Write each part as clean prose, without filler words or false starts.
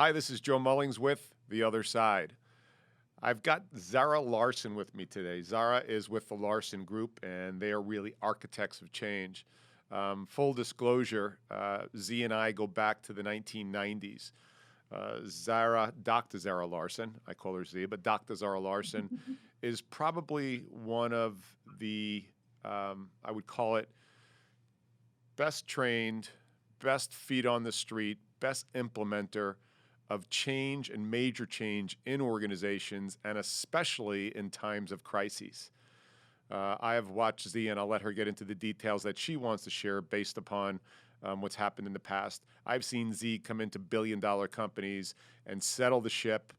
Hi, this is Joe Mullings with The Other Side. I've got Zara Larsen with me today. Zara is with the Larsen Group, and they are really architects of change. Full disclosure, Z and I go back to the 1990s. Dr. Zara Larsen, I call her Z, but Dr. Zara Larsen is probably one of the, I would call it, best trained, best feet on the street, best implementer of change and major change in organizations, and especially in times of crises. I have watched Z, and I'll let her get into the details that she wants to share based upon what's happened in the past. I've seen Z come into billion-dollar companies and settle the ship,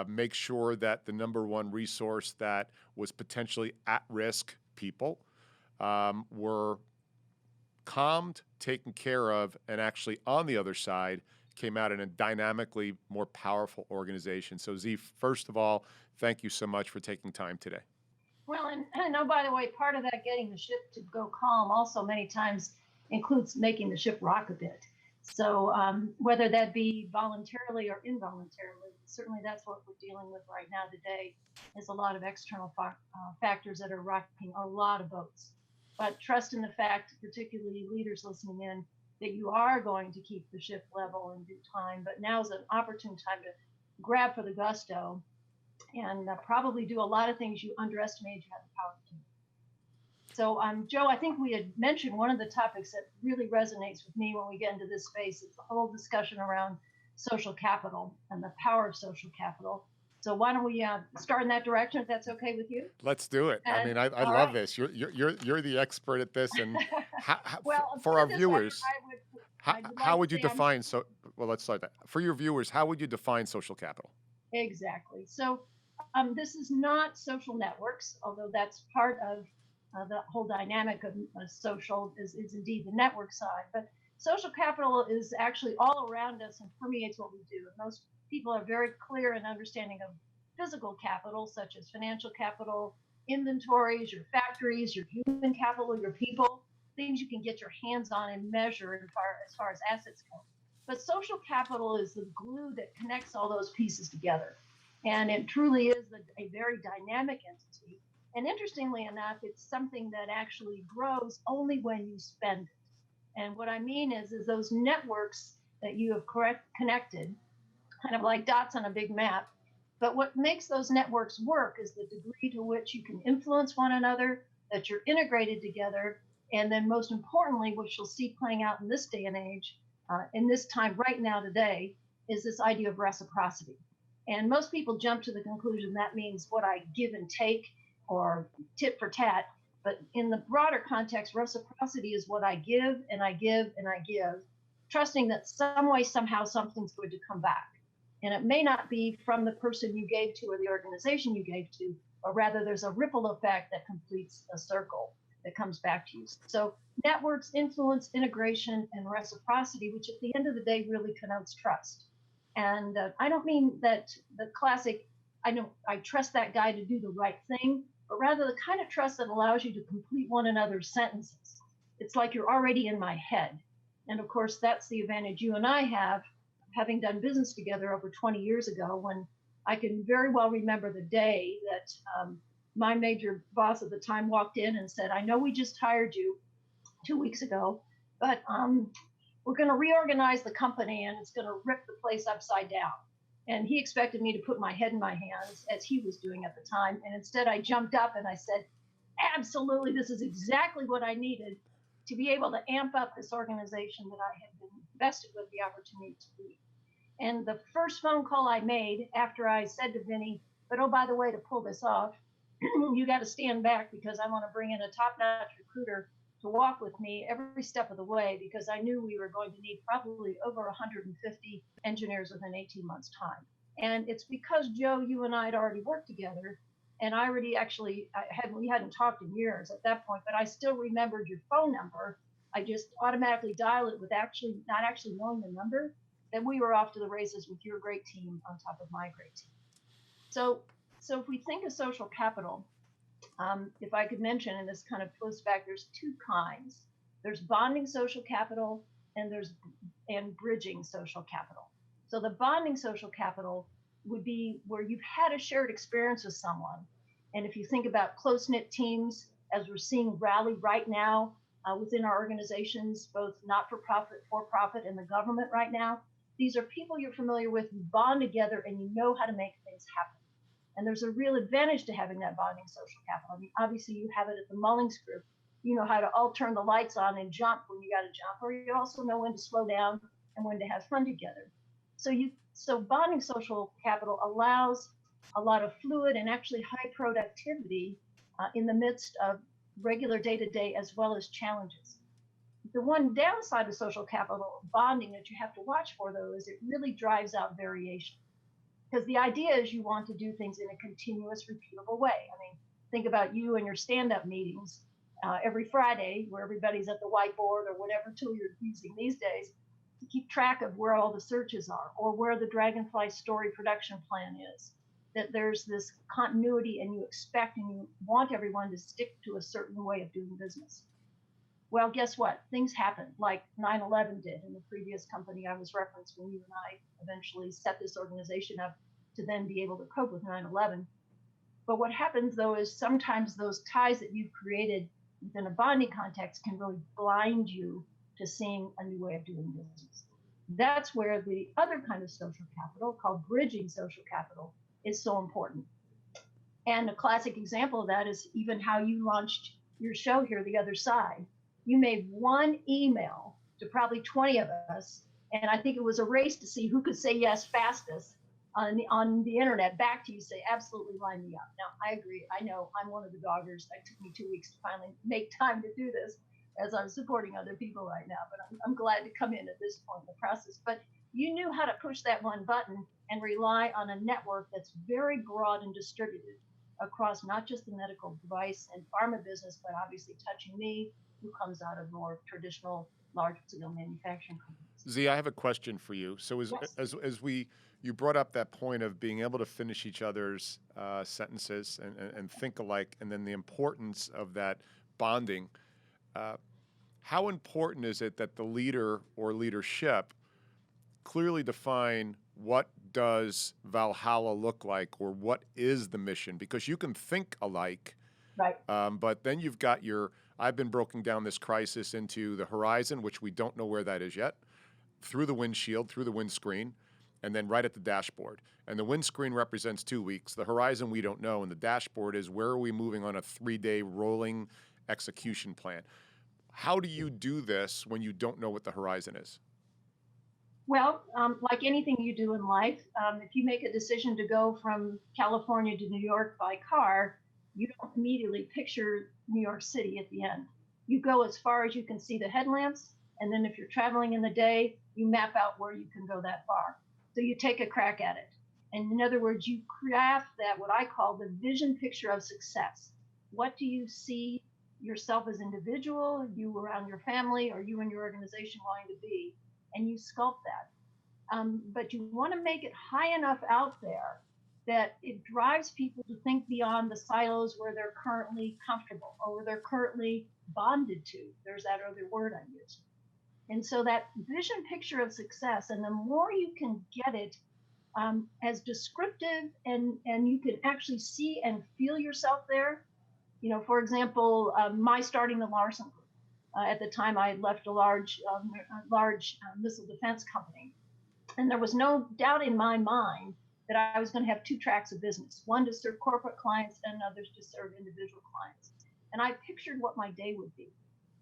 make sure that the number one resource that was potentially at-risk people were calmed, taken care of, and actually on the other side came out in a dynamically more powerful organization. So Z, first of all, thank you so much for taking time today. Well, and I know, by the way, part of that getting the ship to go calm also many times includes making the ship rock a bit. So whether that be voluntarily or involuntarily, certainly that's what we're dealing with right now today, is a lot of external factors that are rocking a lot of boats. But trust in the fact, particularly leaders listening in, that you are going to keep the ship level in due time. But now is an opportune time to grab for the gusto and probably do a lot of things you underestimated you had the power to do. So, Joe, I think we had mentioned one of the topics that really resonates with me when we get into this space is the whole discussion around social capital and the power of social capital. So why don't we start in that direction, if that's okay with you? Let's do it. And, I mean, I love this. You're the expert at this, and well, for our viewers, how would you say define Well, let's start that. For your viewers, how would you define social capital? Exactly. So this is not social networks, although that's part of the whole dynamic of social is indeed the network side. But social capital is actually all around us and permeates what we do. And most people are very clear in understanding of physical capital, such as financial capital, inventories, your factories, your human capital, your people, things you can get your hands on and measure as far as assets go. But social capital is the glue that connects all those pieces together. And it truly is a very dynamic entity. And interestingly enough, it's something that actually grows only when you spend it. And what I mean is those networks that you have connected, kind of like dots on a big map. But what makes those networks work is the degree to which you can influence one another, that you're integrated together, and then most importantly, which you'll see playing out in this day and age, in this time right now today, is this idea of reciprocity. And most people jump to the conclusion that means what I give and take or tit for tat. But in the broader context, reciprocity is what I give and I give and I give, trusting that some way, somehow, something's going to come back. And it may not be from the person you gave to or the organization you gave to, but rather there's a ripple effect that completes a circle that comes back to you. So networks, influence, integration, and reciprocity, which at the end of the day really connotes trust. And I don't mean that the classic, I trust that guy to do the right thing, but rather the kind of trust that allows you to complete one another's sentences. It's like you're already in my head. And of course, that's the advantage you and I have, having done business together over 20 years ago, when I can very well remember the day that my major boss at the time walked in and said, I know we just hired you 2 weeks ago, but we're going to reorganize the company and it's going to rip the place upside down. And he expected me to put my head in my hands, as he was doing at the time. And instead I jumped up and I said, absolutely, this is exactly what I needed to be able to amp up this organization that I had been invested with the opportunity to lead. And the first phone call I made after I said to Vinny, but oh, by the way, to pull this off, you got to stand back because I want to bring in a top-notch recruiter to walk with me every step of the way, because I knew we were going to need probably over 150 engineers within 18 months' time. And it's because, Joe, you and I had already worked together, and I already we hadn't talked in years at that point, but I still remembered your phone number. I just automatically dial it with not actually knowing the number, and we were off to the races with your great team on top of my great team. So if we think of social capital, if I could mention, and this kind of goes back, there's two kinds. There's bonding social capital and bridging social capital. So the bonding social capital would be where you've had a shared experience with someone. And if you think about close knit teams, as we're seeing rally right now within our organizations, both not for profit, and the government right now, these are people you're familiar with, you bond together, and you know how to make things happen. And there's a real advantage to having that bonding social capital. I mean, obviously, you have it at the Mullings Group. You know how to all turn the lights on and jump when you got to jump, or you also know when to slow down and when to have fun together. So bonding social capital allows a lot of fluid and actually high productivity in the midst of regular day to day as well as challenges. The one downside of social capital bonding that you have to watch for, though, is it really drives out variation. Because the idea is you want to do things in a continuous, repeatable way. I mean, think about you and your stand up meetings every Friday, where everybody's at the whiteboard or whatever tool you're using these days to keep track of where all the searches are or where the Dragonfly story production plan is. That there's this continuity, and you expect and you want everyone to stick to a certain way of doing business. Well, guess what? Things happen, like 9/11 did in the previous company I was referenced when you and I eventually set this organization up to then be able to cope with 9/11. But what happens, though, is sometimes those ties that you've created within a bonding context can really blind you to seeing a new way of doing business. That's where the other kind of social capital, called bridging social capital, is so important. And a classic example of that is even how you launched your show here, The Other Side. You made one email to probably 20 of us, and I think it was a race to see who could say yes fastest on the internet back to you, say, absolutely, line me up. Now, I agree. I know I'm one of the doggers. It took me 2 weeks to finally make time to do this, as I'm supporting other people right now. But I'm glad to come in at this point in the process. But you knew how to push that one button and rely on a network that's very broad and distributed across not just the medical device and pharma business, but obviously touching me, who comes out of more traditional large-scale manufacturing companies. Z, I have a question for you. So Yes. as you brought up that point of being able to finish each other's sentences and think alike, and then the importance of that bonding. How important is it that the leader or leadership clearly define what does Valhalla look like, or what is the mission? Because you can think alike, Right. but then you've got I've been broken down this crisis into the horizon, which we don't know where that is yet, through the windshield, through the windscreen, and then right at the dashboard. And the windscreen represents 2 weeks. The horizon we don't know, and the dashboard is where are we moving on a 3-day rolling execution plan. How do you do this when you don't know what the horizon is? Well, like anything you do in life, if you make a decision to go from California to New York by car, you don't immediately picture New York City at the end. You go as far as you can see the headlamps, and then if you're traveling in the day, you map out where you can go that far. So you take a crack at it. And in other words, you craft that, what I call the vision picture of success. What do you see yourself as individual, you around your family, or you and your organization wanting to be? And you sculpt that. But you want to make it high enough out there that it drives people to think beyond the silos where they're currently comfortable or where they're currently bonded to. There's that other word I used. And so that vision picture of success, and the more you can get it as descriptive, and you can actually see and feel yourself there. For example, my starting the Larsen Group. At the time, I had left a large missile defense company, and there was no doubt in my mind that I was going to have two tracks of business: one to serve corporate clients, and others to serve individual clients. And I pictured what my day would be,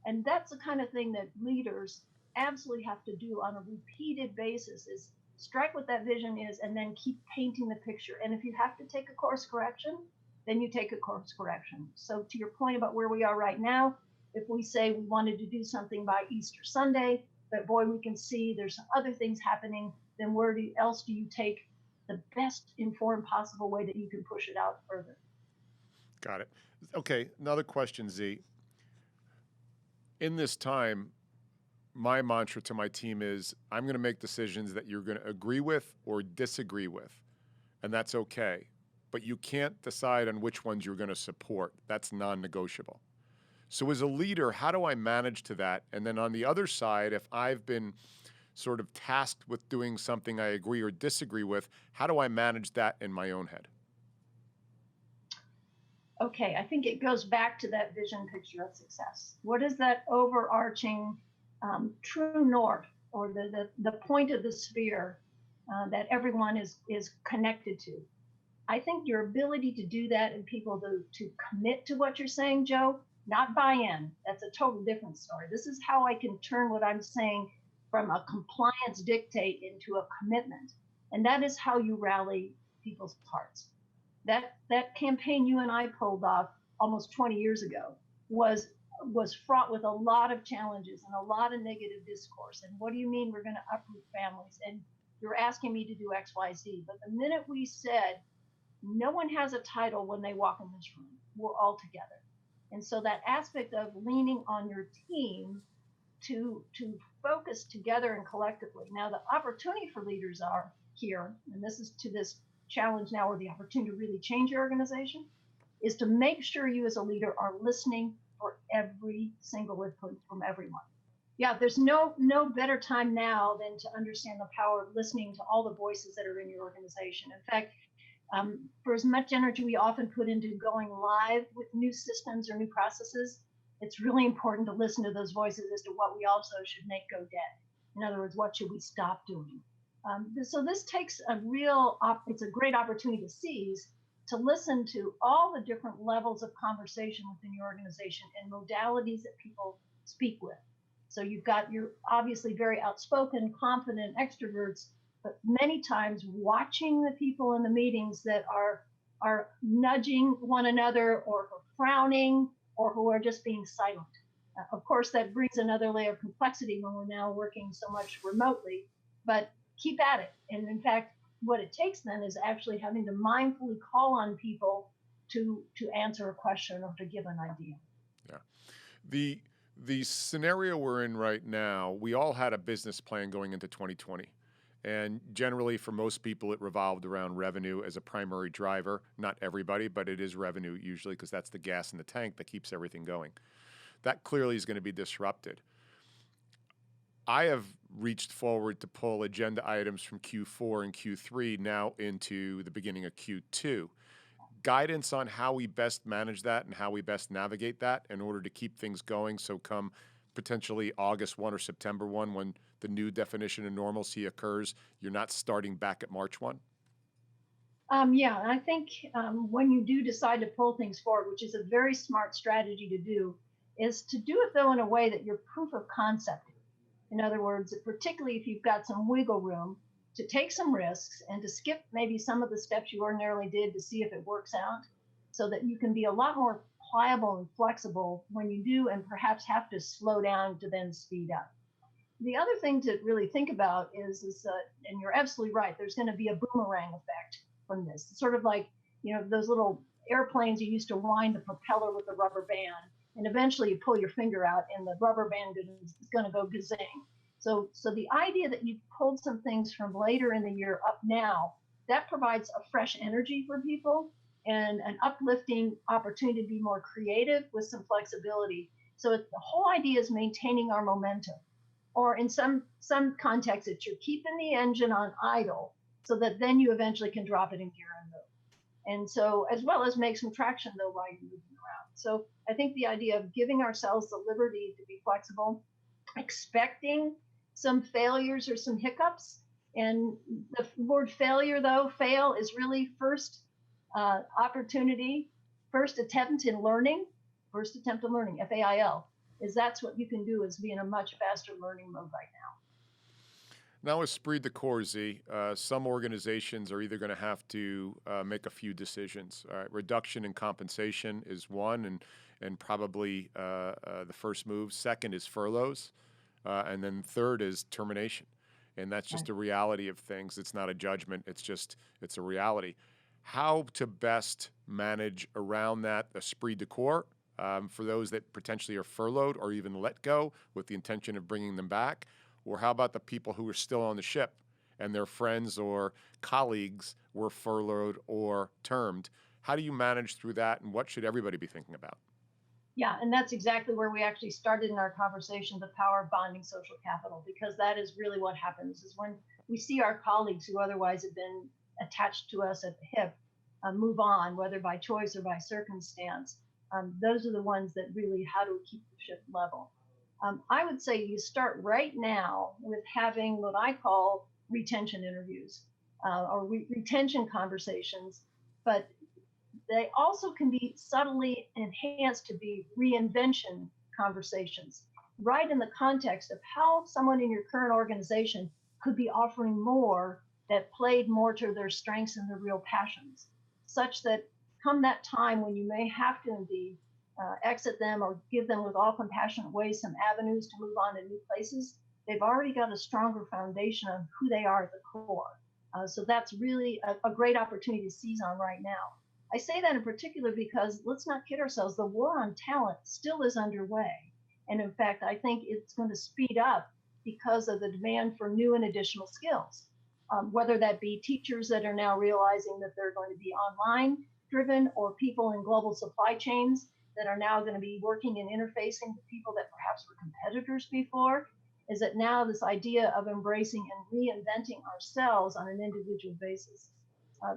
and that's the kind of thing that leaders absolutely have to do on a repeated basis: is strike what that vision is, and then keep painting the picture. And if you have to take a course correction, then you take a course correction. So to your point about where we are right now, if we say we wanted to do something by Easter Sunday, but boy, we can see there's some other things happening, then where else do you take the best informed possible way that you can push it out further? Got it. Okay, another question, Z. In this time, my mantra to my team is I'm going to make decisions that you're going to agree with or disagree with, and that's okay. But you can't decide on which ones you're going to support. That's non-negotiable. So as a leader, how do I manage to that? And then on the other side, if I've been sort of tasked with doing something I agree or disagree with. How do I manage that in my own head? Okay, I think it goes back to that vision picture of success. What is that overarching true north, or the point of the sphere that everyone is connected to? I think your ability to do that and people to commit to what you're saying, Joe, not buy in, that's a total different story. This is how I can turn what I'm saying from a compliance dictate into a commitment. And that is how you rally people's hearts. That campaign you and I pulled off almost 20 years ago was fraught with a lot of challenges and a lot of negative discourse. And what do you mean we're going to uproot families? And you're asking me to do XYZ. But the minute we said no one has a title when they walk in this room, we're all together. And so that aspect of leaning on your team to focus together and collectively. Now the opportunity for leaders are here, and this is to this challenge now, or the opportunity to really change your organization, is to make sure you as a leader are listening for every single input from everyone. Yeah, there's no better time now than to understand the power of listening to all the voices that are in your organization. In fact, for as much energy we often put into going live with new systems or new processes, it's really important to listen to those voices as to what we also should make go dead. In other words, what should we stop doing? So this takes it's a great opportunity to seize, to listen to all the different levels of conversation within your organization and modalities that people speak with. So you've got your obviously very outspoken, confident extroverts, but many times watching the people in the meetings that are nudging one another or frowning or who are just being silent. Of course, that brings another layer of complexity when we're now working so much remotely, but keep at it. And in fact, what it takes then is actually having to mindfully call on people to answer a question or to give an idea. Yeah. The scenario we're in right now, we all had a business plan going into 2020. And generally, for most people, it revolved around revenue as a primary driver. Not everybody, but it is revenue usually, because that's the gas in the tank that keeps everything going. That clearly is going to be disrupted. I have reached forward to pull agenda items from Q4 and Q3 now into the beginning of Q2. Guidance on how we best manage that and how we best navigate that in order to keep things going. So come potentially August 1 or September 1, when the new definition of normalcy occurs, you're not starting back at March 1? Yeah, I think when you do decide to pull things forward, which is a very smart strategy to do, is to do it though in a way that you're proof of concept. In other words, particularly if you've got some wiggle room, to take some risks and to skip maybe some of the steps you ordinarily did to see if it works out, so that you can be a lot more pliable and flexible when you do and perhaps have to slow down to then speed up. The other thing to really think about is and you're absolutely right, there's going to be a boomerang effect from this. It's sort of like, those little airplanes you used to wind the propeller with a rubber band, and eventually you pull your finger out and the rubber band is going to go gazing. So the idea that you've pulled some things from later in the year up now, that provides a fresh energy for people and an uplifting opportunity to be more creative with some flexibility. So the whole idea is maintaining our momentum, or in some contexts, it's you're keeping the engine on idle so that then you eventually can drop it in gear and move. And so, as well as make some traction though while you're moving around. So I think the idea of giving ourselves the liberty to be flexible, expecting some failures or some hiccups. And the word failure, though, fail is really first opportunity, first attempt in learning, FAIL, is that's what you can do, is be in a much faster learning mode right now. Now, esprit de corps, Z, some organizations are either going to have to make a few decisions. Reduction in compensation is one, and probably the first move. Second is furloughs. And then third is termination. And that's just a reality of things. It's not a judgment. It's a reality. How to best manage around that esprit de corps for those that potentially are furloughed or even let go with the intention of bringing them back? Or how about the people who are still on the ship and their friends or colleagues were furloughed or termed? How do you manage through that, and what should everybody be thinking about? Yeah, and that's exactly where we actually started in our conversation, the power of bonding social capital, because that is really what happens is when we see our colleagues who otherwise have been attached to us at the hip move on, whether by choice or by circumstance. Those are the ones that really, how do we keep the ship level? I would say you start right now with having what I call retention interviews or retention conversations, but they also can be subtly enhanced to be reinvention conversations, right in the context of how someone in your current organization could be offering more that played more to their strengths and their real passions, such that come that time when you may have to indeed exit them or give them with all compassionate ways some avenues to move on to new places, they've already got a stronger foundation of who they are at the core. So that's really a great opportunity to seize on right now. I say that in particular because let's not kid ourselves, the war on talent still is underway. And in fact, I think it's going to speed up because of the demand for new and additional skills, whether that be teachers that are now realizing that they're going to be online driven or people in global supply chains that are now going to be working and interfacing with people that perhaps were competitors before. Is that now this idea of embracing and reinventing ourselves on an individual basis?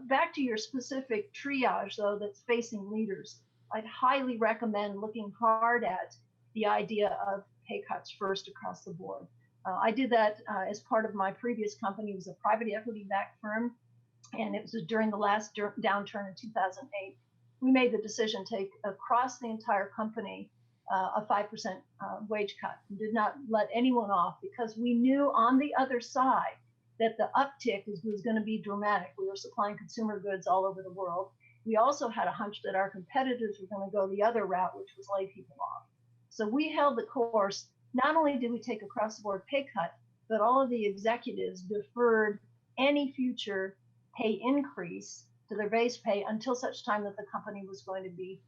Back to your specific triage, though, that's facing leaders, I'd highly recommend looking hard at the idea of pay cuts first across the board. I did that as part of my previous company. It was a private equity backed firm, and it was during the last downturn in 2008. We made the decision to take across the entire company a 5% wage cut and did not let anyone off because we knew on the other side that the uptick was going to be dramatic. We were supplying consumer goods all over the world. We also had a hunch that our competitors were going to go the other route, which was lay people off. So we held the course. Not only did we take across the board pay cut, but all of the executives deferred any future pay increase to their base pay until such time that the company was going to be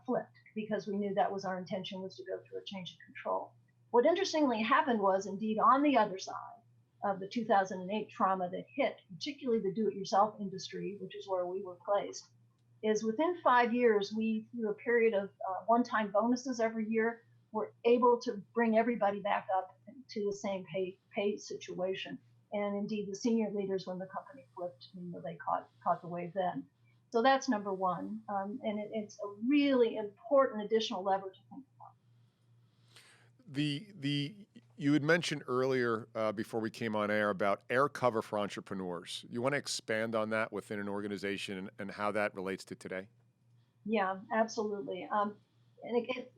flipped, because we knew that was our intention, was to go through a change of control. What interestingly happened was indeed on the other side of the 2008 trauma that hit, particularly the do-it-yourself industry, which is where we were placed, is within 5 years, we, through a period of one-time bonuses every year, were able to bring everybody back up to the same pay situation. And indeed, the senior leaders, when the company flipped, they caught the wave then. So that's number one, and it's a really important additional lever to think about. The you had mentioned earlier before we came on air about air cover for entrepreneurs. You want to expand on that within an organization and how that relates to today? Yeah, absolutely. And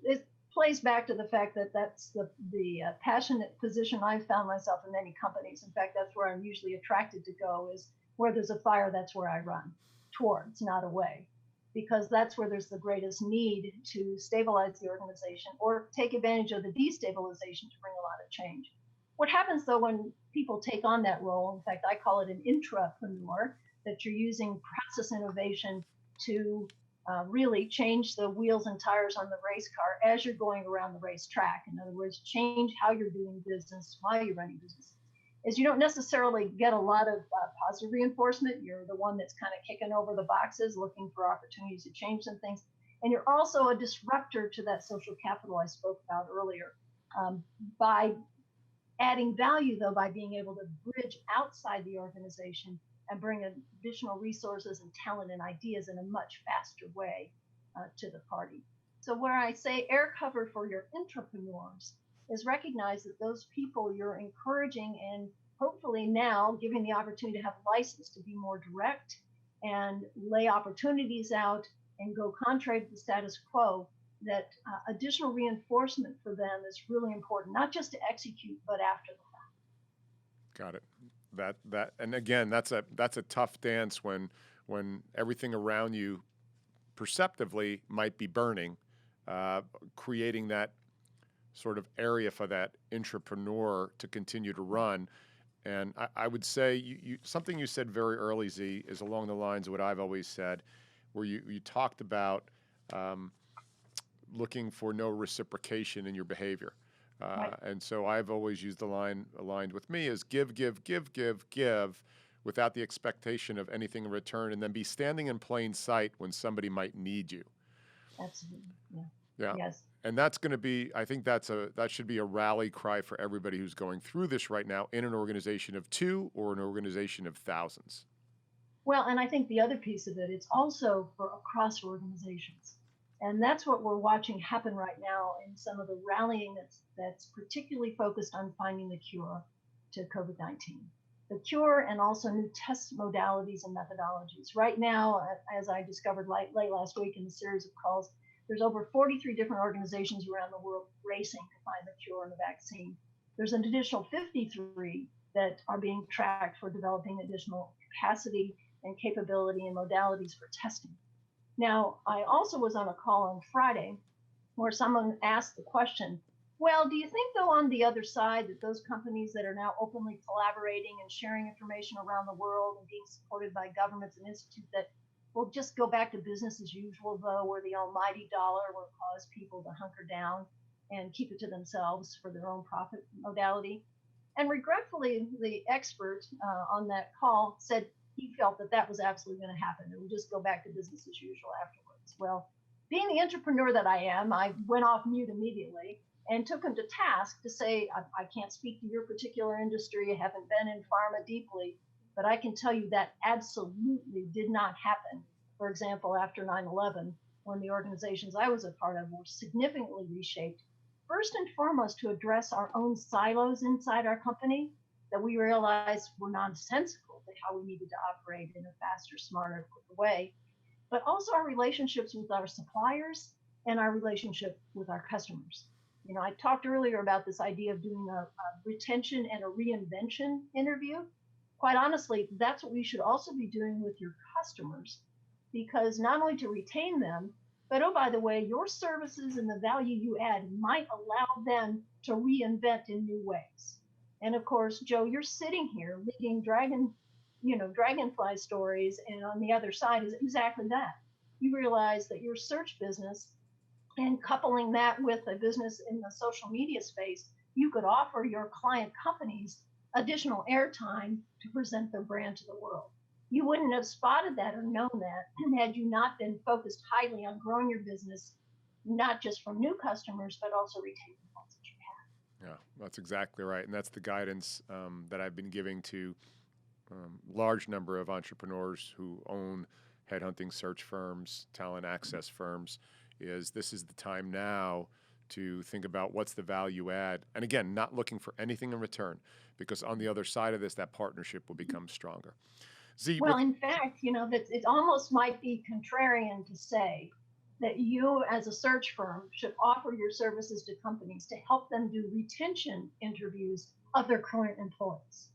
it plays back to the fact that that's the passionate position I've found myself in many companies. In fact, that's where I'm usually attracted to go, is where there's a fire, that's where I run towards, not away, because that's where there's the greatest need to stabilize the organization or take advantage of the destabilization to bring a lot of change. What happens though when people take on that role, in fact, I call it an intrapreneur, that you're using process innovation to really change the wheels and tires on the race car as you're going around the racetrack. In other words, change how you're doing business while you're running business. Is you don't necessarily get a lot of positive reinforcement. You're the one that's kind of kicking over the boxes, looking for opportunities to change some things. And you're also a disruptor to that social capital I spoke about earlier. By adding value, though, by being able to bridge outside the organization and bring additional resources and talent and ideas in a much faster way to the party. So where I say air cover for your entrepreneurs is recognize that those people you're encouraging and hopefully now giving the opportunity to have license to be more direct and lay opportunities out and go contrary to the status quo, that additional reinforcement for them is really important, not just to execute, but after the Got fact. it. And again, that's a tough dance when everything around you perceptively might be burning, creating that sort of area for that entrepreneur to continue to run. And I would say something you said very early, Z, is along the lines of what I've always said, where you talked about looking for no reciprocation in your behavior. Right. And so I've always used the line aligned with me is give, without the expectation of anything in return, and then be standing in plain sight when somebody might need you. Absolutely. Yeah. Yeah. Yes. And that's going to be, I think that should be a rally cry for everybody who's going through this right now in an organization of two or an organization of thousands. Well, and I think the other piece of it, it's also for across organizations. And that's what we're watching happen right now in some of the rallying that's particularly focused on finding the cure to COVID-19. The cure and also new test modalities and methodologies. Right now, as I discovered late last week in a series of calls, there's over 43 different organizations around the world racing to find the cure and the vaccine. There's an additional 53 that are being tracked for developing additional capacity and capability and modalities for testing. Now, I also was on a call on Friday where someone asked the question, well, do you think, though, on the other side, that those companies that are now openly collaborating and sharing information around the world and being supported by governments and institutes, that will just go back to business as usual, though, where the almighty dollar will cause people to hunker down and keep it to themselves for their own profit modality? And regretfully, the expert on that call said he felt that that was absolutely going to happen. It would just go back to business as usual afterwards. Well, being the entrepreneur that I am, I went off mute immediately and took him to task to say, I can't speak to your particular industry. I haven't been in pharma deeply, but I can tell you that absolutely did not happen. For example, after 9/11, when the organizations I was a part of were significantly reshaped, first and foremost to address our own silos inside our company that we realized were nonsensical to how we needed to operate in a faster, smarter, quicker way, but also our relationships with our suppliers and our relationship with our customers. You know, I talked earlier about this idea of doing a retention and a reinvention interview. Quite honestly, that's what we should also be doing with your customers, because not only to retain them, but oh, by the way, your services and the value you add might allow them to reinvent in new ways. And of course, Joe, you're sitting here leading dragonfly stories, and on the other side is exactly that. You realize that your search business and coupling that with a business in the social media space, you could offer your client companies additional airtime to present their brand to the world. You wouldn't have spotted that or known that had you not been focused highly on growing your business, not just from new customers, but also retaining the ones that you have. Yeah, that's exactly right. And that's the guidance that I've been giving to large number of entrepreneurs who own headhunting search firms, talent access firms, is this is the time now to think about what's the value add. And again, not looking for anything in return, because on the other side of this, that partnership will become stronger. Z, Well, in fact, that it almost might be contrarian to say that you, as a search firm, should offer your services to companies to help them do retention interviews of their current employees,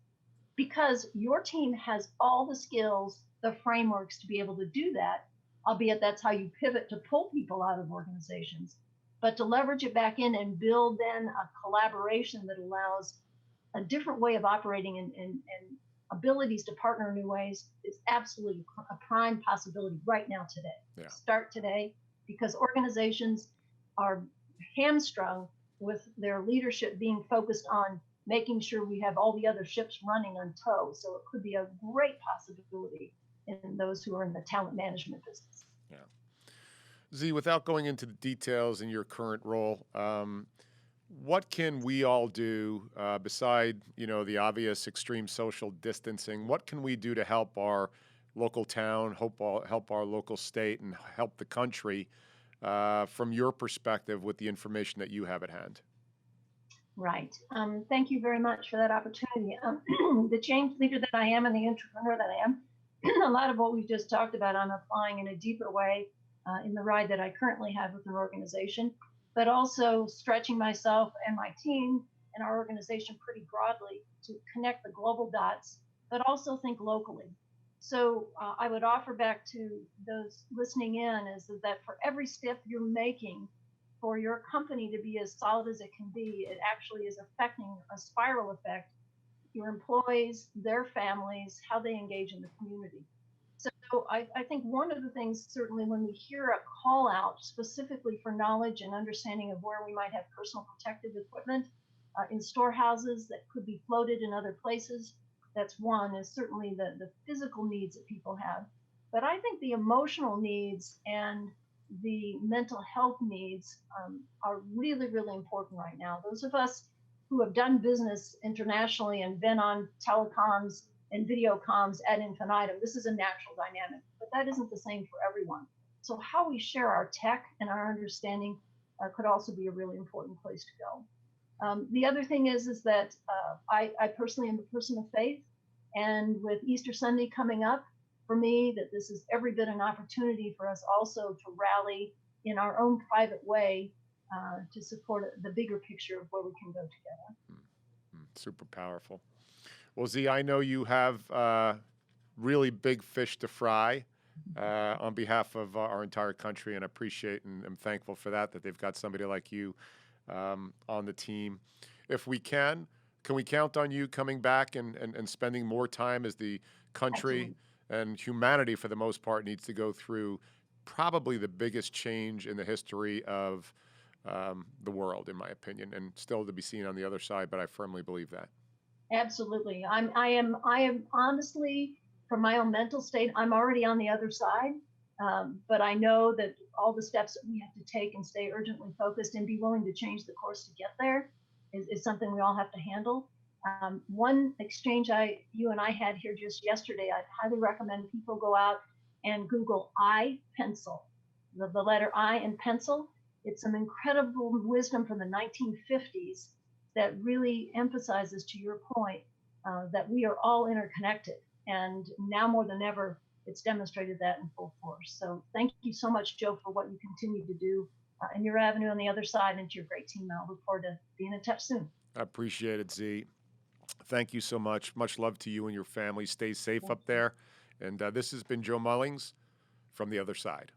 because your team has all the skills, the frameworks to be able to do that, albeit that's how you pivot to pull people out of organizations. But to leverage it back in and build then a collaboration that allows a different way of operating and abilities to partner in new ways is absolutely a prime possibility right now today. Yeah. Start today, because organizations are hamstrung with their leadership being focused on making sure we have all the other ships running on tow. So it could be a great possibility in those who are in the talent management business. Yeah. Z, without going into the details in your current role, what can we all do beside, the obvious extreme social distancing? What can we do to help our local town, help our local state, and help the country from your perspective with the information that you have at hand? Right. Thank you very much for that opportunity. The change leader that I am and the entrepreneur that I am, a lot of what we've just talked about, I'm applying in a deeper way in the ride that I currently have with an organization, but also stretching myself and my team and our organization pretty broadly to connect the global dots, but also think locally. So I would offer back to those listening in is that for every step you're making for your company to be as solid as it can be, it actually is affecting a spiral effect, your employees, their families, how they engage in the community. So I think one of the things, certainly when we hear a call out specifically for knowledge and understanding of where we might have personal protective equipment in storehouses that could be floated in other places, that's one, is certainly the physical needs that people have. But I think the emotional needs and the mental health needs are really, really important right now. Those of us who have done business internationally and been on telecoms and video comms ad infinitum, this is a natural dynamic, but that isn't the same for everyone. So how we share our tech and our understanding could also be a really important place to go. The other thing is that I personally am a person of faith, and with Easter Sunday coming up, for me, that this is every bit an opportunity for us also to rally in our own private way to support the bigger picture of where we can go together. Super powerful. Well, Z, I know you have really big fish to fry on behalf of our entire country, and I appreciate and I'm thankful for that they've got somebody like you on the team. If we can we count on you coming back and spending more time as the country Absolutely. and humanity, for the most part, needs to go through probably the biggest change in the history of the world, in my opinion, and still to be seen on the other side, but I firmly believe that. Absolutely. I am honestly, from my own mental state, I'm already on the other side. But I know that all the steps that we have to take and stay urgently focused and be willing to change the course to get there is something we all have to handle. One exchange you and I had here just yesterday, I'd highly recommend people go out and Google I pencil, the letter I and pencil. It's some incredible wisdom from the 1950s that really emphasizes, to your point, that we are all interconnected. And now more than ever, it's demonstrated that in full force. So thank you so much, Joe, for what you continue to do in your avenue on the other side, and to your great team. I'll look forward to being in touch soon. I appreciate it, Z. Thank you so much. Much love to you and your family. Stay safe Thank up you. there. And this has been Joe Mullings from the other side.